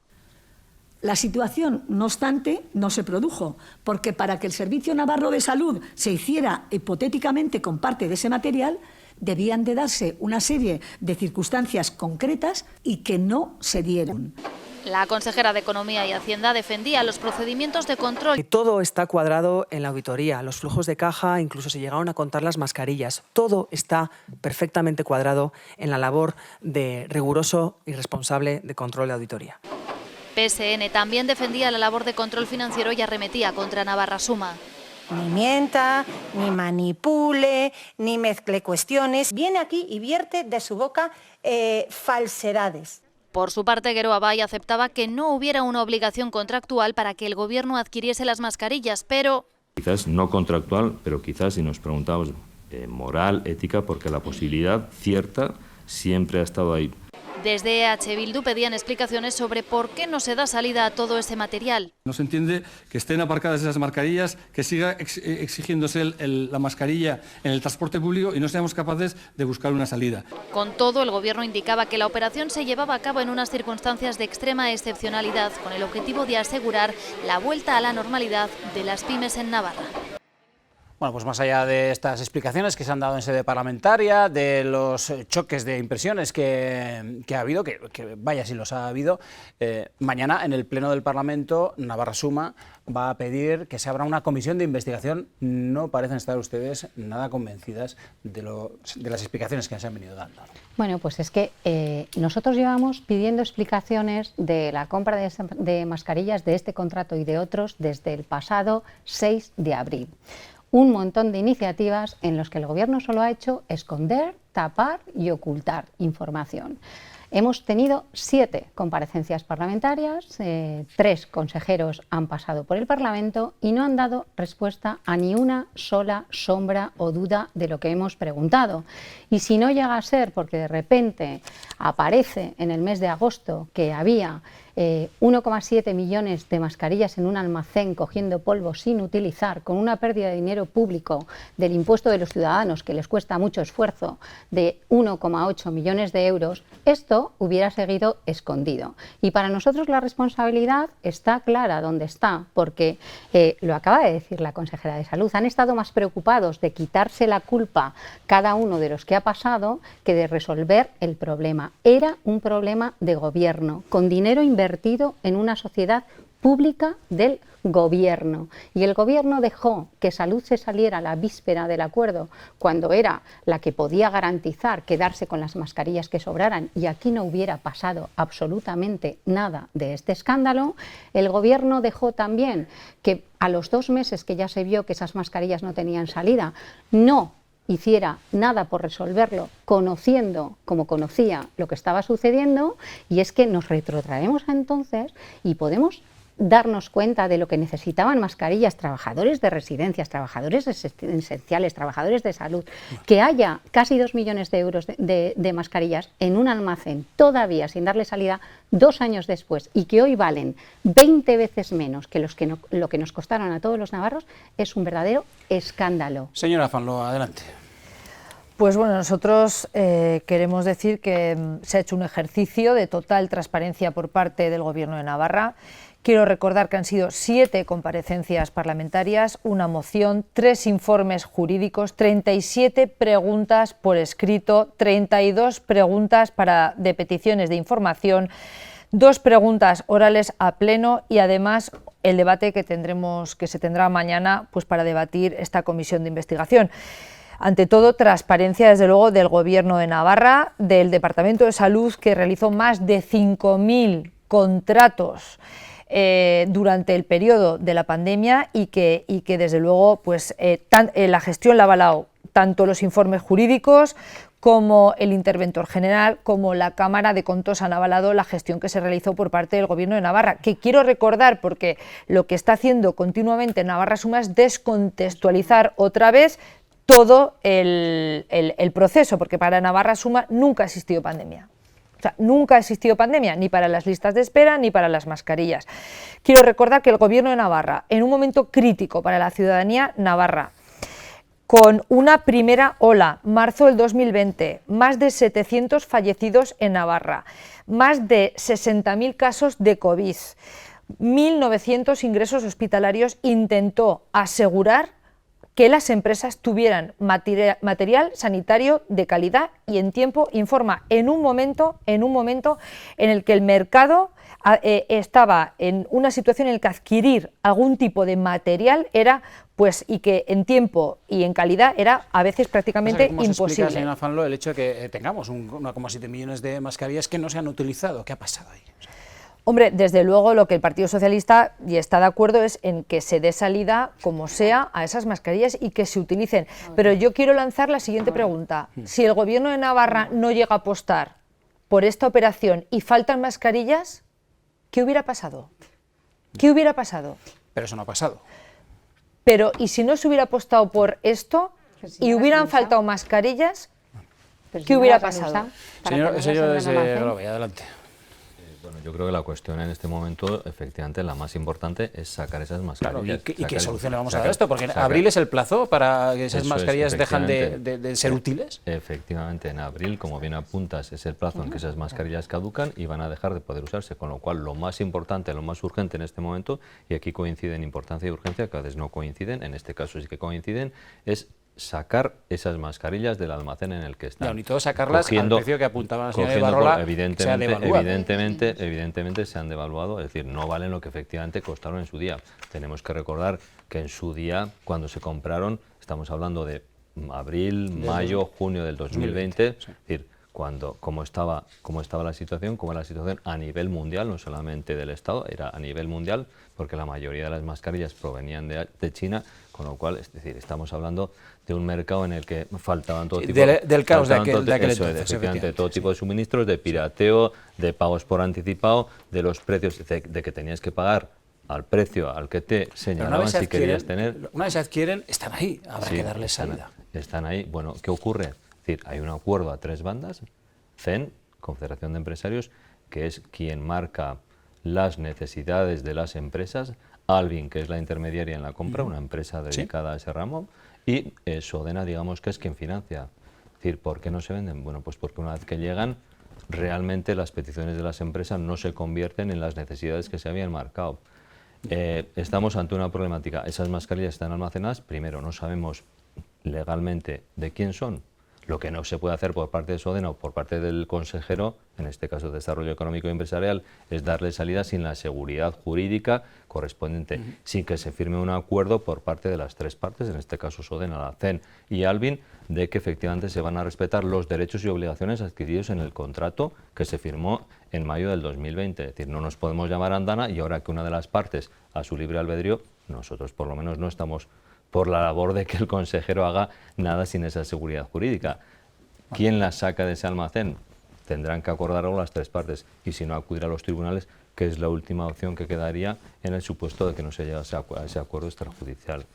La situación, no obstante, no se produjo, porque para que el Servicio Navarro de Salud se hiciera hipotéticamente con parte de ese material, debían de darse una serie de circunstancias concretas y que no se dieron. La consejera de Economía y Hacienda defendía los procedimientos de control. Todo está cuadrado en la auditoría, los flujos de caja, incluso se llegaron a contar las mascarillas. Todo está perfectamente cuadrado en la labor de riguroso y responsable de control de auditoría. PSN también defendía la labor de control financiero y arremetía contra Navarra Suma. Ni mienta, ni manipule, ni mezcle cuestiones. Viene aquí y vierte de su boca falsedades. Por su parte, Gero Abay aceptaba que no hubiera una obligación contractual para que el Gobierno adquiriese las mascarillas, pero... Quizás no contractual, pero quizás si nos preguntamos moral, ética, porque la posibilidad cierta siempre ha estado ahí. Desde EH Bildu pedían explicaciones sobre por qué no se da salida a todo ese material. No se entiende que estén aparcadas esas mascarillas, que siga exigiéndose la mascarilla en el transporte público y no seamos capaces de buscar una salida. Con todo, el Gobierno indicaba que la operación se llevaba a cabo en unas circunstancias de extrema excepcionalidad, con el objetivo de asegurar la vuelta a la normalidad de las pymes en Navarra. Bueno, pues más allá de estas explicaciones que se han dado en sede parlamentaria, de los choques de impresiones que ha habido, que vaya si los ha habido, mañana en el Pleno del Parlamento, Navarra Suma va a pedir que se abra una comisión de investigación. No parecen estar ustedes nada convencidas de las explicaciones que se han venido dando. Bueno, pues es que nosotros llevamos pidiendo explicaciones de la compra de mascarillas de este contrato y de otros desde el pasado 6 de abril. Un montón de iniciativas en las que el Gobierno solo ha hecho esconder, tapar y ocultar información. Hemos tenido 7 comparecencias parlamentarias, 3 consejeros han pasado por el Parlamento y no han dado respuesta a ni una sola sombra o duda de lo que hemos preguntado. Y si no llega a ser porque de repente aparece en el mes de agosto que había 1,7 millones de mascarillas en un almacén cogiendo polvo sin utilizar, con una pérdida de dinero público del impuesto de los ciudadanos que les cuesta mucho esfuerzo de 1,8 millones de euros, esto hubiera seguido escondido. Y para nosotros la responsabilidad está clara dónde está, porque lo acaba de decir la consejera de Salud, han estado más preocupados de quitarse la culpa cada uno de los que ha pasado que de resolver el problema. Era un problema de gobierno, con dinero invertido en una sociedad pública del Gobierno. Y el Gobierno dejó que Salud se saliera a la víspera del acuerdo, cuando era la que podía garantizar quedarse con las mascarillas que sobraran y aquí no hubiera pasado absolutamente nada de este escándalo. El Gobierno dejó también que a los 2 meses que ya se vio que esas mascarillas no tenían salida, no hiciera nada por resolverlo, conociendo como conocía lo que estaba sucediendo, y es que nos retrotraemos a entonces y podemos darnos cuenta de lo que necesitaban mascarillas trabajadores de residencias, trabajadores esenciales, trabajadores de salud, que haya casi 2 millones de euros de mascarillas en un almacén todavía sin darle salida 2 años después y que hoy valen 20 veces menos que lo que nos costaron a todos los navarros, es un verdadero escándalo. Señora Fanlo, adelante. Pues bueno, nosotros queremos decir que se ha hecho un ejercicio de total transparencia por parte del Gobierno de Navarra. Quiero recordar que han sido 7 comparecencias parlamentarias, una moción, 3 informes jurídicos, 37 preguntas por escrito, 32 preguntas de peticiones de información, 2 preguntas orales a pleno y además el debate que se tendrá mañana pues, para debatir esta comisión de investigación. Ante todo, transparencia, desde luego, del Gobierno de Navarra, del Departamento de Salud, que realizó más de 5.000 contratos durante el periodo de la pandemia y que desde luego, pues, la gestión la ha avalado tanto los informes jurídicos como el interventor general, como la Cámara de Contos han avalado la gestión que se realizó por parte del Gobierno de Navarra, que quiero recordar porque lo que está haciendo continuamente Navarra Suma es descontextualizar otra vez todo el proceso, porque para Navarra Suma nunca ha existido pandemia. O sea, nunca ha existido pandemia, ni para las listas de espera, ni para las mascarillas. Quiero recordar que el Gobierno de Navarra, en un momento crítico para la ciudadanía navarra, con una primera ola, marzo del 2020, más de 700 fallecidos en Navarra, más de 60.000 casos de COVID, 1.900 ingresos hospitalarios, intentó asegurar que las empresas tuvieran material sanitario de calidad y en tiempo y en forma, en un momento en el que el mercado estaba en una situación en la que adquirir algún tipo de material era, pues, y que en tiempo y en calidad era a veces prácticamente ¿Cómo se imposible. explica, señora Fanlo, el hecho de que tengamos 1,7 millones de mascarillas que no se han utilizado? ¿Qué ha pasado ahí? Hombre, desde luego lo que el Partido Socialista y está de acuerdo es en que se dé salida, como sea, a esas mascarillas y que se utilicen. Pero yo quiero lanzar la siguiente pregunta. Si el Gobierno de Navarra no llega a apostar por esta operación y faltan mascarillas, ¿qué hubiera pasado? ¿Qué hubiera pasado? Pero eso no ha pasado. Pero, ¿y si no se hubiera apostado por esto y hubieran faltado mascarillas, qué hubiera pasado? Señor desde Grove, adelante. Bueno, yo creo que la cuestión en este momento, efectivamente, la más importante es sacar esas mascarillas. Claro, ¿y qué solución le vamos a dar a esto? Porque en abril es el plazo para que esas mascarillas dejan de ser útiles. Efectivamente, en abril, como bien apuntas, es el plazo en que esas mascarillas caducan y van a dejar de poder usarse, con lo cual lo más importante, lo más urgente en este momento, y aquí coinciden importancia y urgencia, que a veces no coinciden, en este caso sí que coinciden, es sacar esas mascarillas del almacén en el que están. No, ni todo sacarlas al precio que apuntaba la señora Ibarrola, evidentemente se han devaluado, es decir, no valen lo que efectivamente costaron en su día. Tenemos que recordar que en su día, cuando se compraron, estamos hablando de abril, mayo, junio del 2020, es decir, cómo estaba la situación, cómo era la situación a nivel mundial, no solamente del Estado, era a nivel mundial, porque la mayoría de las mascarillas provenían de China, con lo cual, es decir, estamos hablando de un mercado en el que faltaban todo tipo del caos de aquel entonces, efectivamente, todo tipo de suministros, de pirateo, de pagos por anticipado, de los precios, de que tenías que pagar al precio al que te señalaban si querías tener. Una vez se adquieren, están ahí, habrá que darles salida. Están ahí. Bueno, ¿qué ocurre? Es decir, hay un acuerdo a 3 bandas, CEN, Confederación de Empresarios, que es quien marca las necesidades de las empresas, Alvin, que es la intermediaria en la compra, una empresa dedicada a ese ramo, y Sodena, digamos, que es quien financia. Es decir, ¿por qué no se venden? Bueno, pues porque una vez que llegan, realmente las peticiones de las empresas no se convierten en las necesidades que se habían marcado. Estamos ante una problemática. Esas mascarillas están almacenadas, primero, no sabemos legalmente de quién son. Lo que no se puede hacer por parte de Sodena o por parte del consejero, en este caso de Desarrollo Económico y Empresarial, es darle salida sin la seguridad jurídica correspondiente, sin que se firme un acuerdo por parte de las 3 partes, en este caso Sodena, la CEN y Alvin, de que efectivamente se van a respetar los derechos y obligaciones adquiridos en el contrato que se firmó en mayo del 2020. Es decir, no nos podemos llamar andana y ahora que una de las partes a su libre albedrío, nosotros por lo menos no estamos por la labor de que el consejero haga nada sin esa seguridad jurídica. ¿Quién las saca de ese almacén? Tendrán que acordarlo las 3 partes y si no, acudir a los tribunales, que es la última opción que quedaría en el supuesto de que no se llegase a ese acuerdo extrajudicial.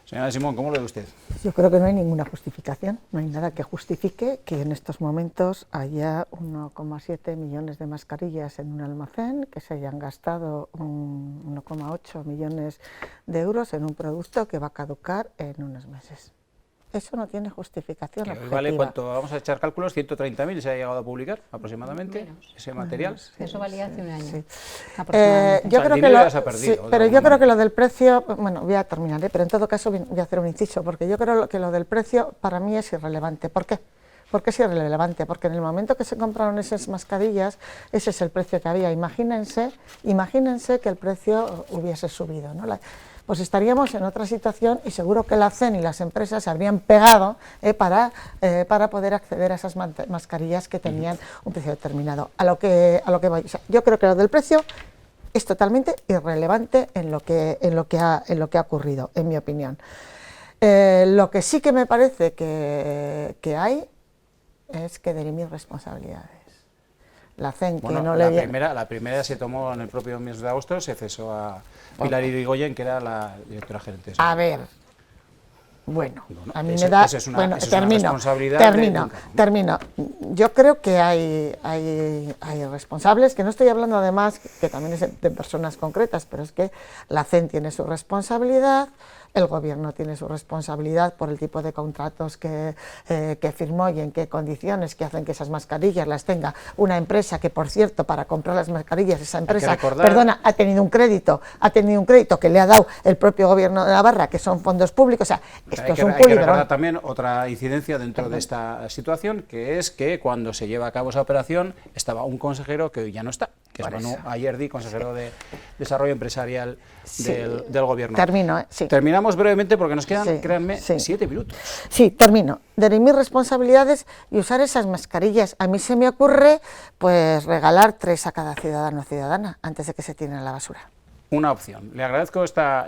Señora Simón, ¿cómo lo ve usted? Yo creo que no hay ninguna justificación, no hay nada que justifique que en estos momentos haya 1,7 millones de mascarillas en un almacén, que se hayan gastado 1,8 millones de euros en un producto que va a caducar en unos meses. Eso no tiene justificación objetiva. ¿Vale cuánto? Vamos a echar cálculos, 130.000 se ha llegado a publicar aproximadamente, ese material. Eso valía hace un año. Sí. Yo creo que pero yo creo que lo del precio, bueno, voy a terminar, pero en todo caso voy a hacer un inciso, porque yo creo que lo del precio para mí es irrelevante. ¿Por qué? ¿Por qué es irrelevante? Porque en el momento que se compraron esas mascarillas, ese es el precio que había. Imagínense que el precio hubiese subido, ¿no? Pues estaríamos en otra situación y seguro que la CEN y las empresas se habrían pegado para poder acceder a esas mascarillas que tenían un precio determinado. A lo que voy. O sea, yo creo que lo del precio es totalmente irrelevante en lo que ha ocurrido, en mi opinión. Lo que sí que me parece que hay es que dirimir responsabilidades. La CEN, que no la primera se tomó en el propio mes de agosto, se cesó a Pilar Irigoyen, que era la directora gerente. A ver, bueno, a mí me da... Bueno, termino. Yo creo que hay responsables, que no estoy hablando además, que también es de personas concretas, pero es que la CEN tiene su responsabilidad, el Gobierno tiene su responsabilidad por el tipo de contratos que firmó y en qué condiciones, que hacen que esas mascarillas las tenga una empresa que, por cierto, para comprar las mascarillas, esa empresa, ha tenido un crédito que le ha dado el propio Gobierno de Navarra, que son fondos públicos. O sea, esto es un culibrón. Hay que recordar también otra incidencia dentro de esta situación, que es que cuando se lleva a cabo esa operación estaba un consejero que hoy ya no está, que es Manu Ayerdi, consejero de Desarrollo Empresarial del Gobierno. Terminamos brevemente porque nos quedan, créanme, 7 minutos. Sí, termino. Dirimir responsabilidades y usar esas mascarillas. A mí se me ocurre pues regalar 3 a cada ciudadano o ciudadana antes de que se tiren a la basura. Una opción. Le agradezco esta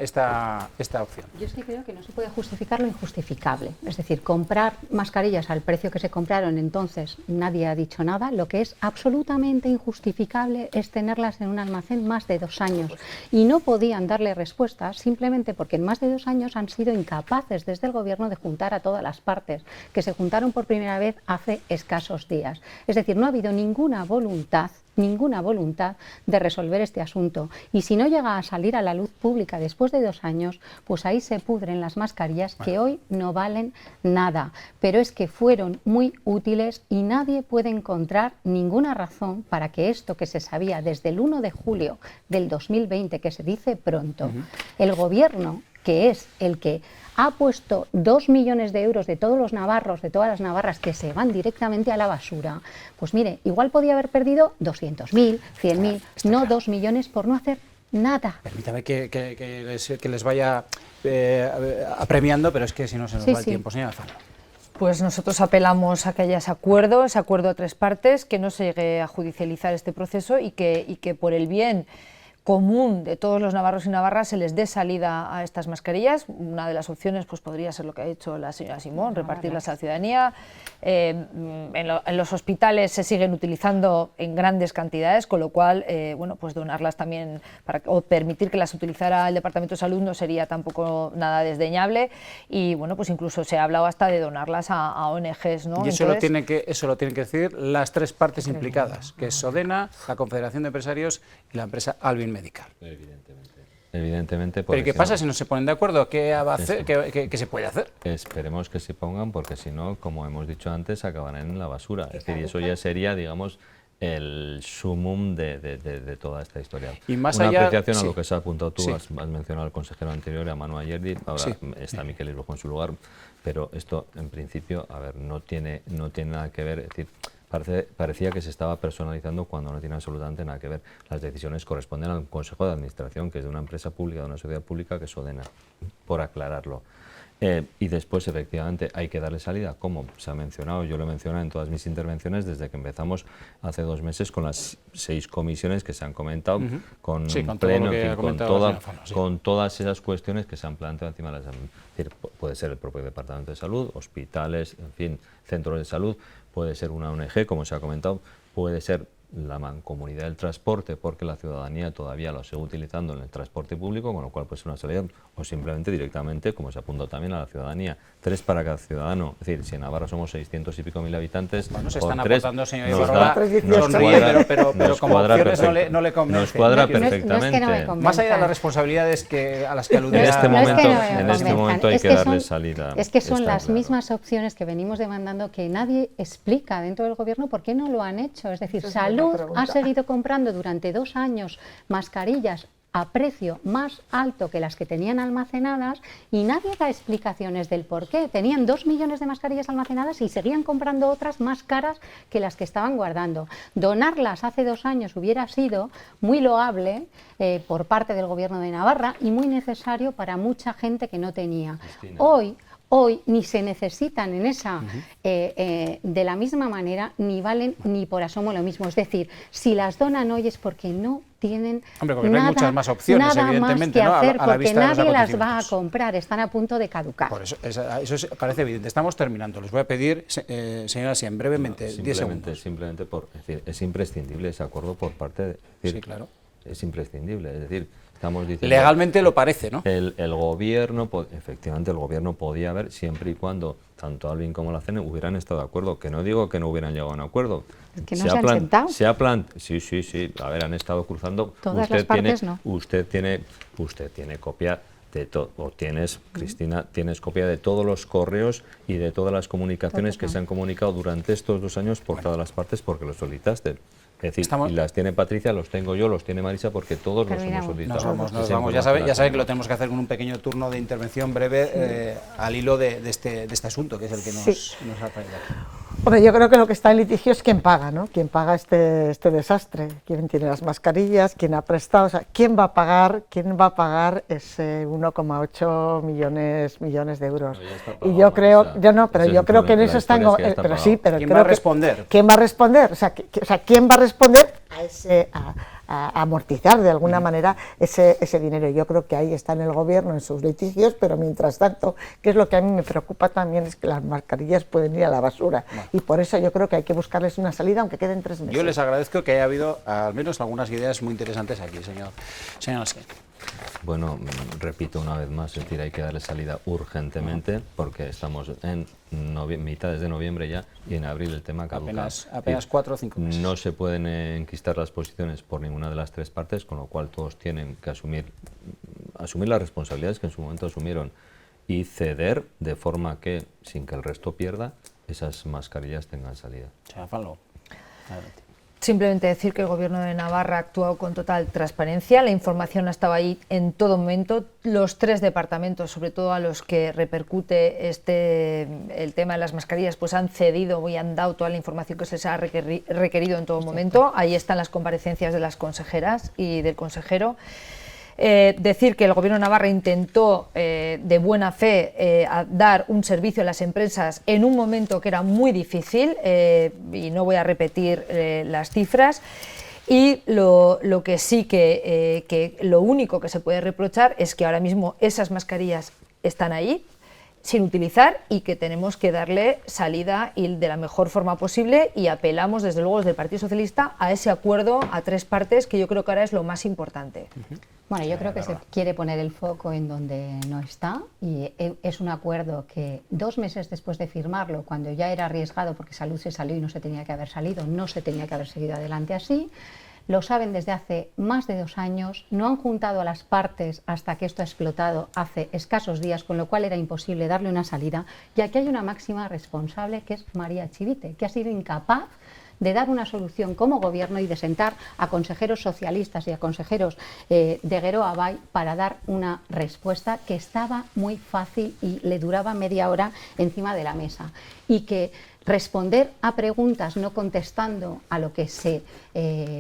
opción. Yo es que creo que no se puede justificar lo injustificable. Es decir, comprar mascarillas al precio que se compraron entonces, nadie ha dicho nada. Lo que es absolutamente injustificable es tenerlas en un almacén más de 2 años. Y no podían darle respuesta simplemente porque en más de 2 años han sido incapaces desde el Gobierno de juntar a todas las partes, que se juntaron por primera vez hace escasos días. Es decir, no ha habido ninguna voluntad ninguna voluntad de resolver este asunto. Y si no llega a salir a la luz pública después de 2 años, pues ahí se pudren las mascarillas que hoy no valen nada. Pero es que fueron muy útiles y nadie puede encontrar ninguna razón para que esto que se sabía desde el 1 de julio del 2020, que se dice pronto, el gobierno, que es el que ha puesto 2 millones de euros de todos los navarros, de todas las navarras, que se van directamente a la basura, pues mire, igual podía haber perdido 200.000, 100.000, no 2 millones por no hacer nada. Permítame que les vaya apremiando, pero es que si no se nos va el tiempo, señora Alfano. Pues nosotros apelamos a que haya ese acuerdo a 3 partes, que no se llegue a judicializar este proceso y que por el bien común de todos los navarros y navarras se les dé salida a estas mascarillas. Una de las opciones pues podría ser lo que ha hecho la señora Simón, repartirlas a la ciudadanía. En los hospitales se siguen utilizando en grandes cantidades, con lo cual bueno, pues donarlas también o permitir que las utilizara el Departamento de Salud no sería tampoco nada desdeñable, y bueno, pues incluso se ha hablado hasta de donarlas a ONGs, ¿no? Y eso, lo tienen que decir las 3 partes implicadas, que es Sodena, la Confederación de Empresarios y la empresa Alvin Medical. Evidentemente. ¿Pero qué pasa si no se ponen de acuerdo? ¿Qué va a hacer? ¿Qué se puede hacer? Esperemos que se pongan, porque si no, como hemos dicho antes, acabarán en la basura. Es decir, y eso ya sería, digamos, el sumum de toda esta historia. Y más una allá, apreciación a lo que se ha apuntado tú, has mencionado al consejero anterior, a Manu Ayerdi, ahora está Miquel Isbojo en su lugar, pero esto, en principio, a ver, no tiene nada que ver, es decir, parecía que se estaba personalizando cuando no tiene absolutamente nada que ver. Las decisiones corresponden al Consejo de Administración, que es de una empresa pública, de una sociedad pública, que es Sodena, por aclararlo. Y después, efectivamente, hay que darle salida, como se ha mencionado, yo lo he mencionado en todas mis intervenciones desde que empezamos hace 2 meses con las 6 comisiones que se han comentado, con pleno, con todas esas cuestiones que se han planteado encima de las... Es decir, puede ser el propio Departamento de Salud, hospitales, en fin, centros de salud, puede ser una ONG, como se ha comentado, puede ser la mancomunidad del transporte, porque la ciudadanía todavía lo sigue utilizando en el transporte público, con lo cual puede ser una salida, o simplemente directamente, como se apuntó también, a la ciudadanía. 3 para cada ciudadano. Es decir, si en Navarra somos 600 y pico mil habitantes, bueno, se están aportando, señor Ibarrola, pero como opciones no le convence. Nos cuadra perfectamente. No es que no más allá de las responsabilidades a las que aludía. En este momento hay que darle salida. Es que son las mismas opciones que venimos demandando, que nadie explica dentro del gobierno por qué no lo han hecho. Es decir, Salud ha seguido comprando durante 2 años mascarillas a precio más alto que las que tenían almacenadas, y nadie da explicaciones del por qué. Tenían 2 millones de mascarillas almacenadas y seguían comprando otras más caras que las que estaban guardando. Donarlas hace 2 años hubiera sido muy loable por parte del Gobierno de Navarra y muy necesario para mucha gente que no tenía. Hoy ni se necesitan en esa, de la misma manera, ni valen ni por asomo lo mismo. Es decir, si las donan hoy es porque no tienen hay muchas más opciones, nada evidentemente, más que hacer, a la porque nadie las va a comprar, están a punto de caducar. Por eso parece evidente. Estamos terminando. Les voy a pedir, señora Siem, brevemente, 10 segundos. Simplemente es imprescindible ese acuerdo por parte de... Sí, claro. Es imprescindible, es decir... Estamos diciendo, legalmente lo parece, ¿no? El gobierno, efectivamente, el gobierno podía haber, siempre y cuando tanto Alvin como la CNE hubieran estado de acuerdo, que no digo que no hubieran llegado a un acuerdo. Es que no se han sentado. Sí, a ver, han estado cruzando. Todas las partes no. Usted tiene copia de todo, o tienes, Cristina, tienes copia de todos los correos y de todas las comunicaciones que se han comunicado durante estos 2 años por todas las partes, porque lo solicitaste. Es decir, y las tiene Patricia, los tengo yo, los tiene Marisa, porque todos los hemos solicitado. Nos vamos. Ya sabe que lo tenemos que hacer con un pequeño turno de intervención breve al hilo de este asunto, que es el que nos ha traído aquí. Hombre, yo creo que lo que está en litigio es quién paga, ¿no? Quién paga este desastre, quién tiene las mascarillas, quién ha prestado, o sea, quién va a pagar ese 1,8 millones de euros. Y yo creo, yo creo que en eso están, pero sí, pero ¿quién va a responder? ¿Quién va a responder? O sea, ¿quién va a responder a amortizar de alguna manera ese dinero? Yo creo que ahí está en el gobierno, en sus litigios, pero mientras tanto, que es lo que a mí me preocupa también, es que las mascarillas pueden ir a la basura. Y por eso yo creo que hay que buscarles una salida, aunque queden 3 meses. Yo les agradezco que haya habido al menos algunas ideas muy interesantes aquí, señor. Bueno, repito una vez más, es decir, hay que darle salida urgentemente porque estamos en mitades de noviembre ya y en abril el tema caduca. Apenas 4 o 5 meses. No se pueden enquistar las posiciones por ninguna de las tres partes, con lo cual todos tienen que asumir las responsabilidades que en su momento asumieron y ceder de forma que, sin que el resto pierda, esas mascarillas tengan salida. Simplemente decir que el Gobierno de Navarra ha actuado con total transparencia, la información ha estado ahí en todo momento, los tres departamentos, sobre todo a los que repercute el tema de las mascarillas, pues han cedido y han dado toda la información que se les ha requerido en todo momento. Ahí están las comparecencias de las consejeras y del consejero. Decir que el Gobierno de Navarra intentó de buena fe dar un servicio a las empresas en un momento que era muy difícil y no voy a repetir las cifras. Y lo que sí que lo único que se puede reprochar es que ahora mismo esas mascarillas están ahí sin utilizar y que tenemos que darle salida y de la mejor forma posible, y apelamos desde luego desde el Partido Socialista a ese acuerdo a tres partes, que yo creo que ahora es lo más importante. Bueno, yo creo que se quiere poner el foco en donde no está, y es un acuerdo que 2 meses después de firmarlo, cuando ya era arriesgado porque Salud se salió y no se tenía que haber salido, no se tenía que haber seguido adelante así. Lo saben desde hace más de 2 años, no han juntado a las partes hasta que esto ha explotado hace escasos días, con lo cual era imposible darle una salida. Y aquí hay una máxima responsable, que es María Chivite, que ha sido incapaz de dar una solución como gobierno y de sentar a consejeros socialistas y a consejeros de Gueroa Bay para dar una respuesta que estaba muy fácil y le duraba media hora encima de la mesa. Y que responder a preguntas no contestando a lo que se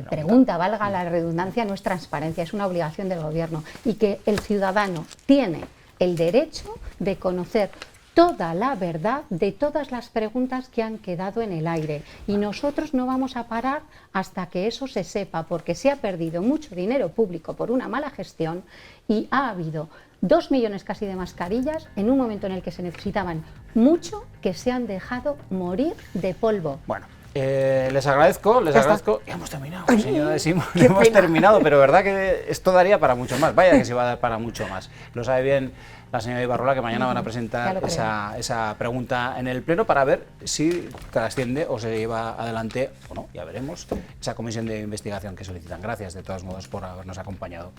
pregunta, valga la redundancia, no es transparencia, es una obligación del gobierno, y que el ciudadano tiene el derecho de conocer toda la verdad de todas las preguntas que han quedado en el aire, y nosotros no vamos a parar hasta que eso se sepa, porque se ha perdido mucho dinero público por una mala gestión y ha habido 2 millones casi de mascarillas en un momento en el que se necesitaban mucho, que se han dejado morir de polvo. Bueno, les agradezco. Ya hemos terminado, señora de Simón, hemos terminado, pero verdad que esto daría para mucho más. Vaya que se va a dar para mucho más. Lo sabe bien la señora Ibarrola, que mañana van a presentar esa pregunta en el Pleno para ver si trasciende o se lleva adelante o no, ya veremos, esa comisión de investigación que solicitan. Gracias de todos modos por habernos acompañado.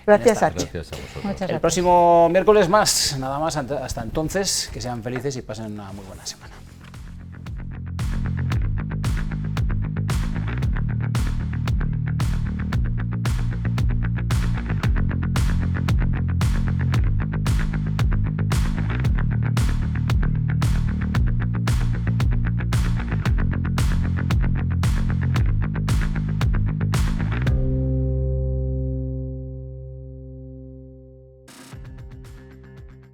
Gracias, Sachi. Gracias a vosotros. Muchas gracias. El próximo miércoles más, nada más. Hasta entonces, que sean felices y pasen una muy buena semana.